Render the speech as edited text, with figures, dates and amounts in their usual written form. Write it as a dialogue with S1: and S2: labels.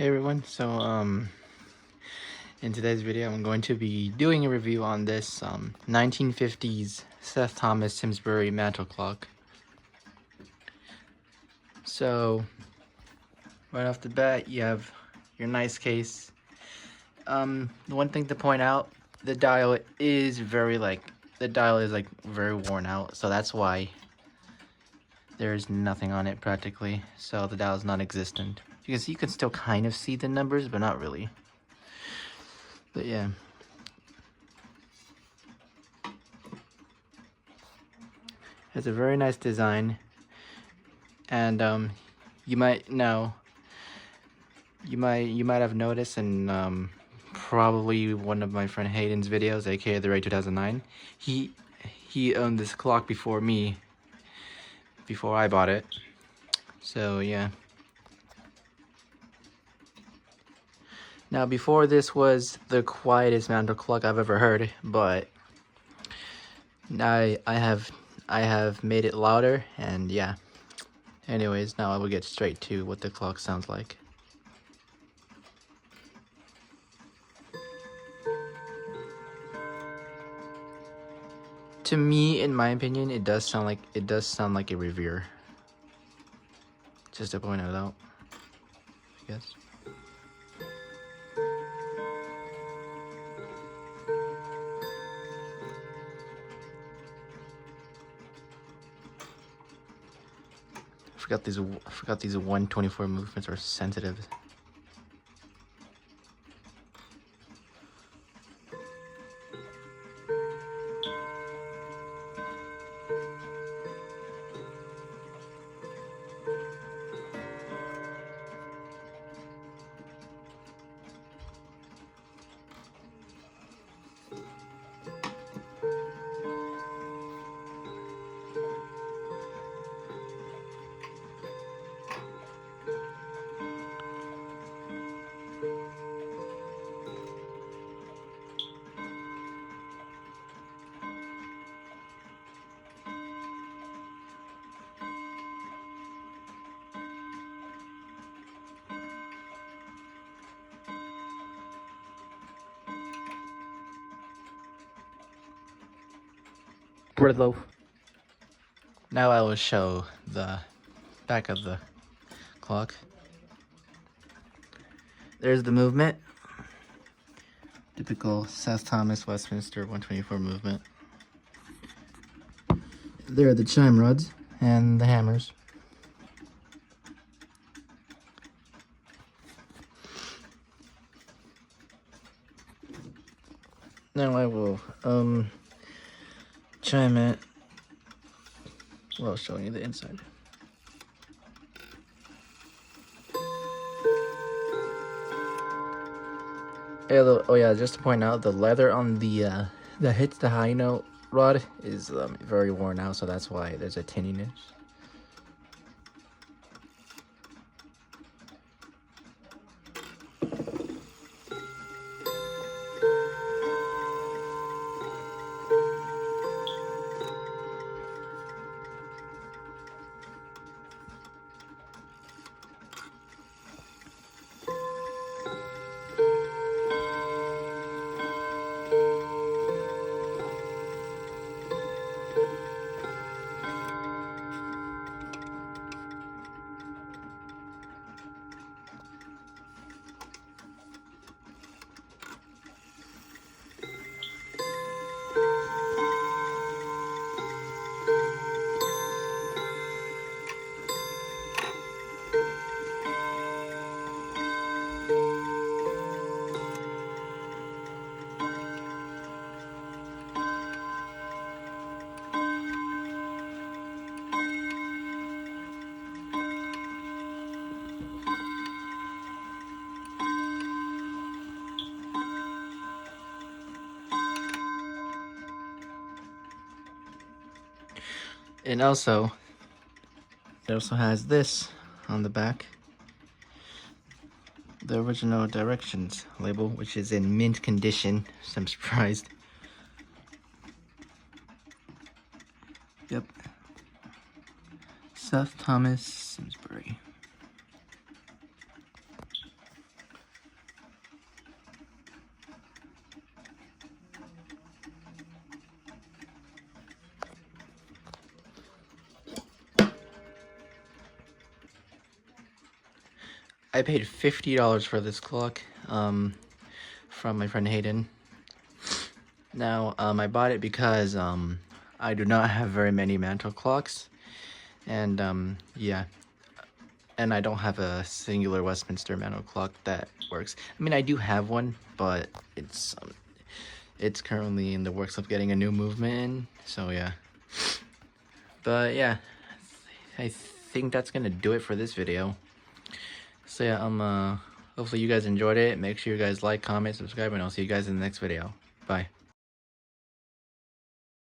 S1: Hey everyone, in today's video I'm going to be doing a review on this 1950s Seth Thomas Simsbury mantel clock. So right off the bat you have your nice case. One thing to point out, the dial is very very worn out, so that's why there's nothing on it practically. So the dial is non-existent. Because you can still kind of see the numbers, but not really. But yeah. It's a very nice design. And you might have noticed in probably one of my friend Hayden's videos, aka the Ray 2009, he owned this clock before me, before I bought it. So yeah. Now before this was the quietest mantel clock I've ever heard, but now I have made it louder, and yeah. Anyways, now I will get straight to what the clock sounds like. To me, in my opinion, it does sound like a Revere. Just to point it out, I guess. I forgot these 124 movements are sensitive. Loaf. Now I will show the back of the clock. There's the movement. Typical Seth Thomas Westminster 124 movement. There are the chime rods and the hammers. Now I will chime it while showing you the inside. Oh yeah, just to point out, the leather on the that hits the high note rod is very worn out, so that's why there's a tinniness. And also, it also has this on the back. The original directions label, which is in mint condition, so I'm surprised. Yep. Seth Thomas Simsbury. I paid $50 for this clock from my friend Hayden. Now I bought it because I do not have very many mantle clocks, and yeah, and I don't have a singular Westminster mantle clock that works. I mean, I do have one, but it's currently in the works of getting a new movement in, so yeah. But yeah, I think that's gonna do it for this video. So yeah, hopefully you guys enjoyed it. Make sure you guys like, comment, subscribe, and I'll see you guys in the next video. Bye.